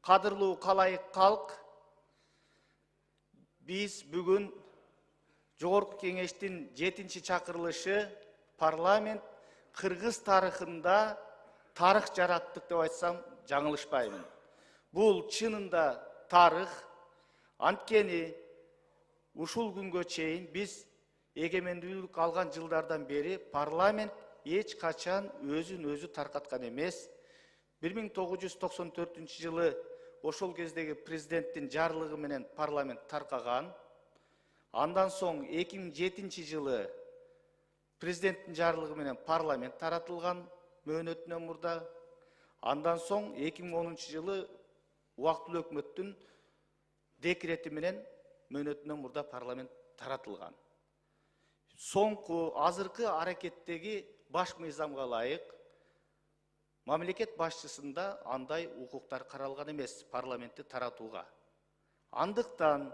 Kadırlуу калайык калк, биз бүгүн Жогорку Кеңештин 7-чи чакырылышы парламент Кыргыз тарыхында тарых жараттык деп айтсам жаңылышпаймын. Бул чынында тарых, анткени ушул күнгө чейин биз эгемендүүлүк алган жылдардан бери парламент эч качан өзүн өзү таркаткан эмес. 1994 жылы ошол кездеги президенттин жарлыгы менен парламент таркаган. Андан соң 2007 жылы президенттин жарлыгы менен парламент таратылган мөөнөтүнөн мурда. Андан соң 2010 жылы убактылуу өкмөттүн декрети менен мөөнөтүнөн мурда парламент таратылган. Соңку азыркы аракеттеги баш мыйзамга ылайык мамлекет башчысында андай укуктар каралган эмес парламентти таратууга. Андыктан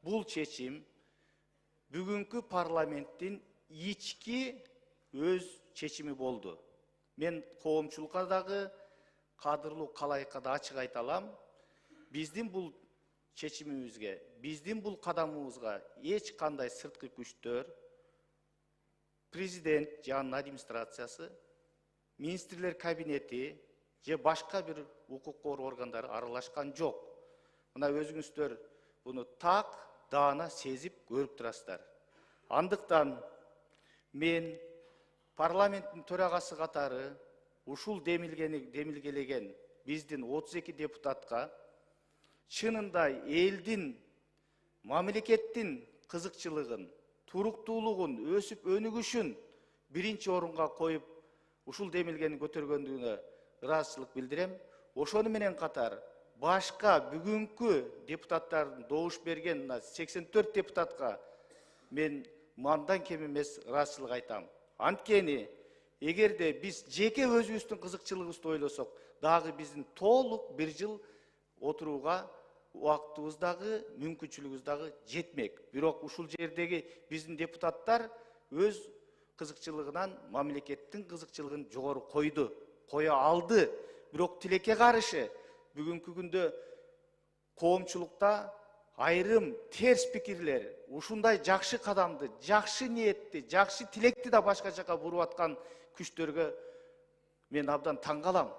бул чечим бүгүнкү парламенттин ички өз чечими болду. Мен коомчулукка дагы, кадырлуу калайыкка да ачык айта алам. Биздин бул чечимибизге, биздин бул кадамыбызга эч кандай сырткы күчтөр, президент же анын администрациясы, министрлер кабинети же башка бир укук коргоо органдары аралашкан жок. Мына өзүңүздөр буну так даана сезип көрүп турасыздар. Андыктан мен парламенттин төрагасы катары ушул демилгелеген биздин 32 депутатка чынында элдин, мамлекеттин кызыкчылыгын, туруктуулугун, өсүп өнүгүшүн биринчи орунга коюп ушул демилгени көтөргөндүгүнө ыраазычылык билдирем. Ошону менен катар башка бүгүнкү депутаттардын добуш берген 84 депутатка мен мандан кем эмес ыраазычылык айтам. Анткени эгерде биз жеке өзүбүздүн кызыкчылыгыбызды ойлосок, дагы биздин толук бир жыл отурууга убактыбыз дагы, мүмкүнчүлүгүбүз дагы жетмек. Бирок ушул жердеги биздин депутаттар өз кызыкчылыгынан мамлекеттин кызыкчылыгын жогору койду, кое алды. Бирок тилекке каршы бүгүнкү күндө коомчулукта айрым терс пикирлер, ушундай жакшы кадамды, жакшы ниетти, жакшы тилекти да башка жака буруп аткан күчтөргө мен абдан таң калам.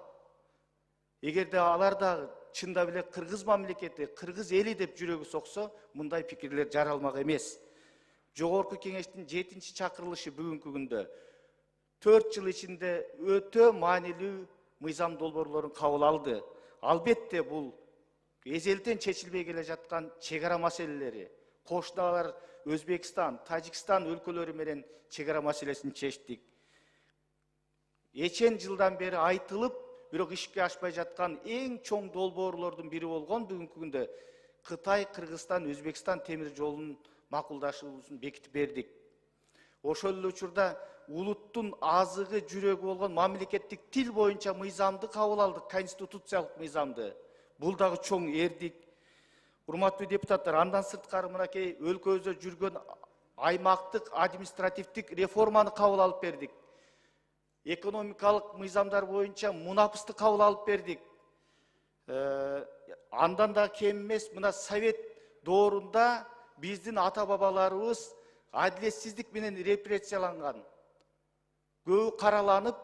Эгерде алар да чында беле кыргыз мамлекети, кыргыз эли деп жүрөгү соксо, мындай пикирлер жаралмак эмес. Жогорку Кеңештин 7-чи чакырылышы бүгүнкү күндө 4 жыл ичинде өтө маанилүү мыйзам долбоорлорун кабыл алды. Албетте бул эзелтен чечилбей келе жаткан чек ара маселелери, кошуналар Өзбекстан, Тажикстан өлкөлөрү менен чек ара маселесин чечтик. Эчен жылдан бери айтылып, бирок ишке ашпай жаткан эң чоң долбоорлордун бири болгон бүгүнкү күндө Кытай, Кыргызстан, Өзбекстан темир жолунун макулдашуусун бекитип бердик. Ошол эле учурда улуттун азыгы, жүрөгү болгон мамлекеттик тил боюнча мыйзамды кабыл алдык, конституциялык мыйзамды. Бул дагы чоң эрдик. Урматтуу депутаттар, андан сырткары мынакей өлкөбүздө жүргөн аймактык административдик реформаны кабыл алып бердик. Экономикалык мыйзамдар боюнча мунапысты кабыл алып бердик. Андан да кем эмес, мына совет доорунда биздин ата-бабаларыбыз адилетсиздик менен репрессияланган, көбү караланып,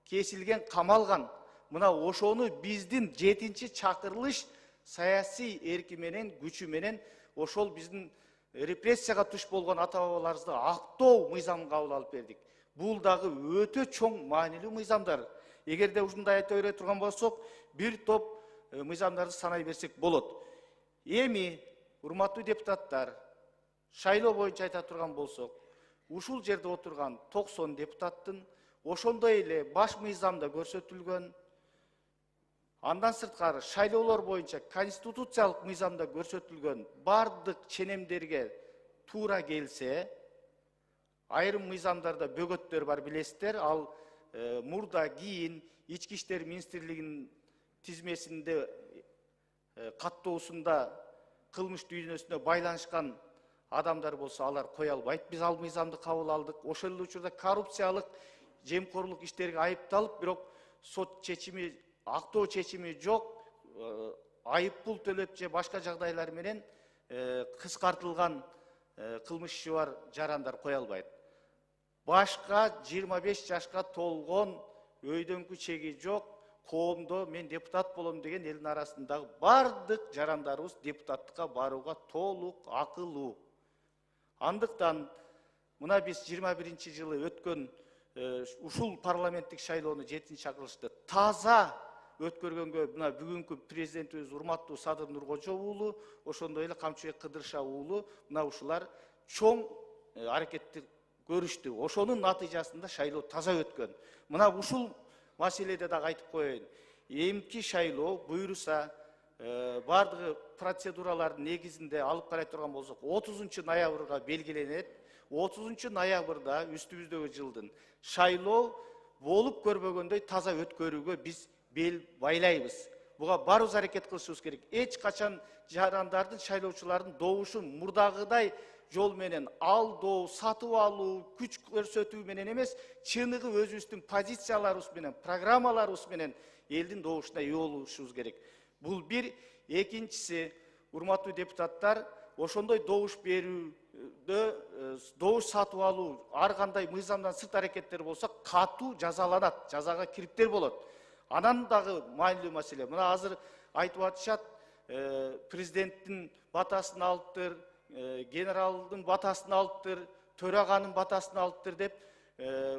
кесилген, камалган. Мына ошону биздин 7-чи чакырылыш саясий эрки менен, күчү менен ошол биздин репрессияга туш болгон ата-бабаларыбызды актоо мыйзамын кабыл алып бердик. Бул дагы өтө чоң маанилүү мыйзамдар. Эгерде ушундай айта бере турган болсок, бир топ мыйзамдарды санай берсек болот. Эми, урматтуу депутаттар, шайлоо боюнча айта турган болсок, ушул жерде отурган 90 депутаттын ошондой эле баш мыйзамда көрсөтүлгөн, андан сырткары шайлоолор боюнча конституциялык мыйзамда көрсөтүлгөн бардык ченемдерге туура келсе, айрым мыйзамдарда бөгөттөр бар билесиздер. Ал мурда кийин Ички иштер министрлигинин тизмесинде каттоосунда кылмыш дүйнөсүнө байланышкан адамдар болсо, алар кое албайт. Биз ал мыйзамды кабыл алдык. Ошол эле учурда коррупциялык, жемкорлук иштерге айыпталып, бирок сот чечими, актоо чечими жок, айыппул төлөп же башка жагдайлар менен кыскартылган кылмыш иши бар жарандар кое албайт. Башка 25 жашка толгон өйдөнкү чеги жок, коомдо мен депутат болом деген элдин арасындагы бардык жарандарыбыз депутаттыкка барууга толук акылуу. Андыктан мына биз 21-жылы өткөн ушул парламенттик шайлоону 7-чакырылышты таза өткөргөнгө мына бүгүнкү президентибиз урматтуу Садыр Нуркожо уулу, ошондой эле Камчыбек Кыдырша уулу мына ушулар чоң аракетти көрүштү. Ошонун натыйжасында шайлоо таза өткөн. Мына ушул маселеде дагы айтып коеюн. Эмки шайлоо буйруса бардыгы процедуралардын негизинде алып карай турган болсок 30 ноябрга белгиленет. 30 ноябрда үстүбүздөгү жылдын шайлоо болуп көрбөгөндөй таза өткөрүүгө биз бел байлайбыз. Буга барыбыз аракет кылышыбыз керек. Эч качан жарандардын, шайлоочулардын добушун мурдагыдай жол менен алдоо, сатып алуу, күч көрсөтүү менен эмес, чыныгы өзүбүздүн позицияларыбыз менен, программаларыбыз менен элдин добушуна ээ болушубуз керек. Бул бир. Экинчиси, урматтуу депутаттар, ошондой добуш берүүдө, добуш сатып алуу, ар кандай мыйзамдан сырт аракеттер болсо катуу жазаланат, жазага кириптер болот. Анан дагы маанилүү маселе. Мына азыр айтып атышат, президенттин батасын алыптыр, генералдын батасын алыптыр, төраганын батасын алыптыр деп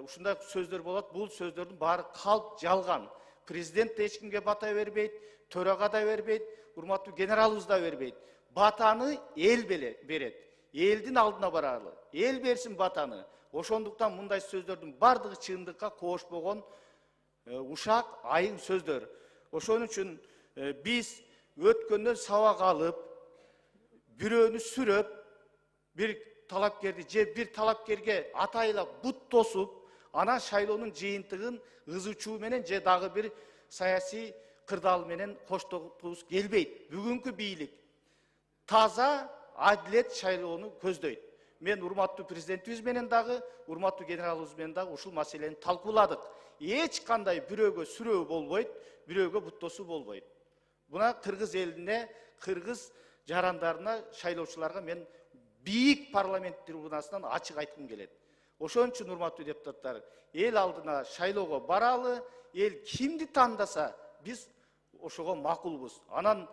ушундай сөздөр болот. Бул сөздөрдүн баары калп жалган. Президент да эч кимге бата бербейт, төрага да бербейт, урматтуу генералыбыз да бербейт. Батаны эл берет. Элдин алдына баралы. Эл берсин батаны. Ошондуктан мындай сөздөрдүн бардыгы чындыкка кошпогон ушак, айың сөздөр. Ошон үчүн биз өткөндөн сабак алып, бирөөнү сүрөп, бир талапкерди же бир талапкерге атайла бут тосуп, анан шайлоонун жыйынтыгын ызычуу менен же дагы бир саясий кырдаал менен коштогубуз келбейт. Бүгүнкү бийлик таза, адилет шайлоону көздөйт. Мен урматтуу президентибиз менен дагы, урматтуу генералыбыз менен дагы ушул маселени талкууладык. Эч кандай бирөөгө сүрөө болбойт, бирөөгө бут тосуу болбойт. Буна кыргыз элине, кыргыз жарандарына, шайлоочуларга мен бийик парламент трибунасынан ачык айткым келет. Ошон үчүн урматтуу депутаттар, эл алдына шайлоого баралы, эл кимди тандаса, биз ошого макулбуз. Анан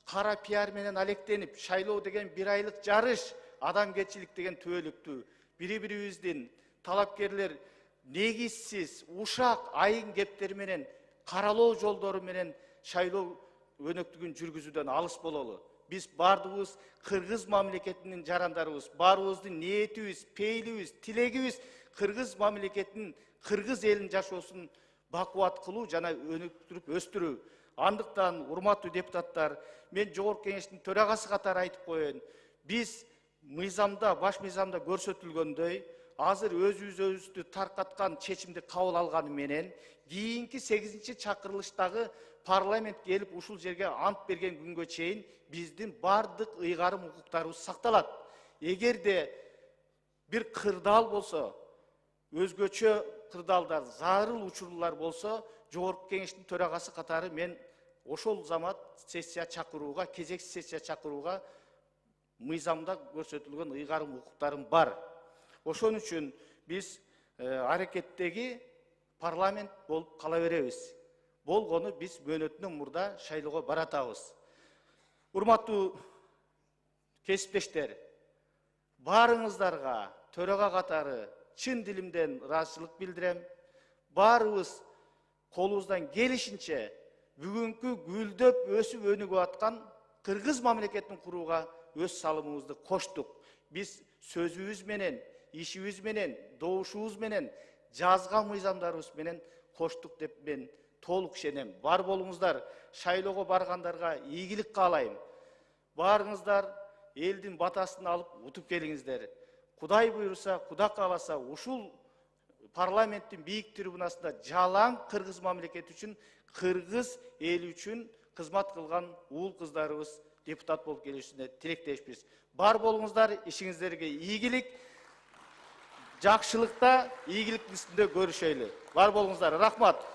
кара пиар менен алектенип, шайлоо деген бир айлык жарыш, адамгерчилик деген түбөлүктүү, бири-бирибиздин талапкерлер негизсиз, ушак, айын кептери менен, каралоо жолдору менен шайлоо өнөктүгүн жүргүзүүдөн алыс бололу. Биз бардыгыбыз кыргыз мамлекетинин жарандарыбыз, баарыбыздын ниетибиз, пейлибиз, тилегибиз кыргыз мамлекетинин, кыргыз элинин жашоосун бакубат кылуу жана өнүктүрүп өстүрүү. Андыктан, урматтуу депутаттар, мен Жогорку Кеңештин төрагасы катары айтып коеюн. Биз мыйзамда, баш мыйзамда көрсөтүлгөндөй, азыр өзүбүздү таркаткан чечимди кабыл алганы менен, кийинки 8-чакырылыштагы парламент келип ушул жерге ант берген күнгө чейин биздин бардык ыйгарым укуктарыбыз сакталат. Эгерде бир кырдаал болсо, өзгөчө кырдаалдар, зарыл учурлар болсо, Жогорку Кеңештин төрагасы катары мен ошол замат сессия чакырууга, кезексиз сессия чакырууга мыйзамда көрсөтүлгөн ыйгарым укуктарым бар. Ошон үчүн биз аракеттеги парламент болуп кала беребиз. Болгону биз мөөнөтүнөн мурда шайлоого баратабыз. Урматтуу кесиптештер, баарыңыздарга төрага катары чын дилимден ыраазычылык билдирем. Баарыбыз колубуздан келишинче бүгүнкү гүлдөп өсүп өнүгүп аткан кыргыз мамлекетин курууга өз салымыбызды коштук. Биз сөзүбүз менен, ишибиз менен, добушубуз менен, жазган мыйзамдарыбыз менен коштук деп мен толук ишенем. Бар болуңуздар, шайлоого баргандарга ийгилик каалайм. Баарыңыздар элдин батасын алып утуп келиңиздер. Кудай буйруса, Куда кааласа, ушул парламенттин бийик трибунасында жалаң кыргыз мамлекети үчүн, кыргыз эли үчүн кызмат кылган уул кыздарыбыз депутат болуп келишине тилектешпиз. Бар болуңуздар, ишиңиздерге ийгилик, жакшылыкта, ийгиликтин үстүндө көрүшөйлү. Бар болуңуздар, рахмат.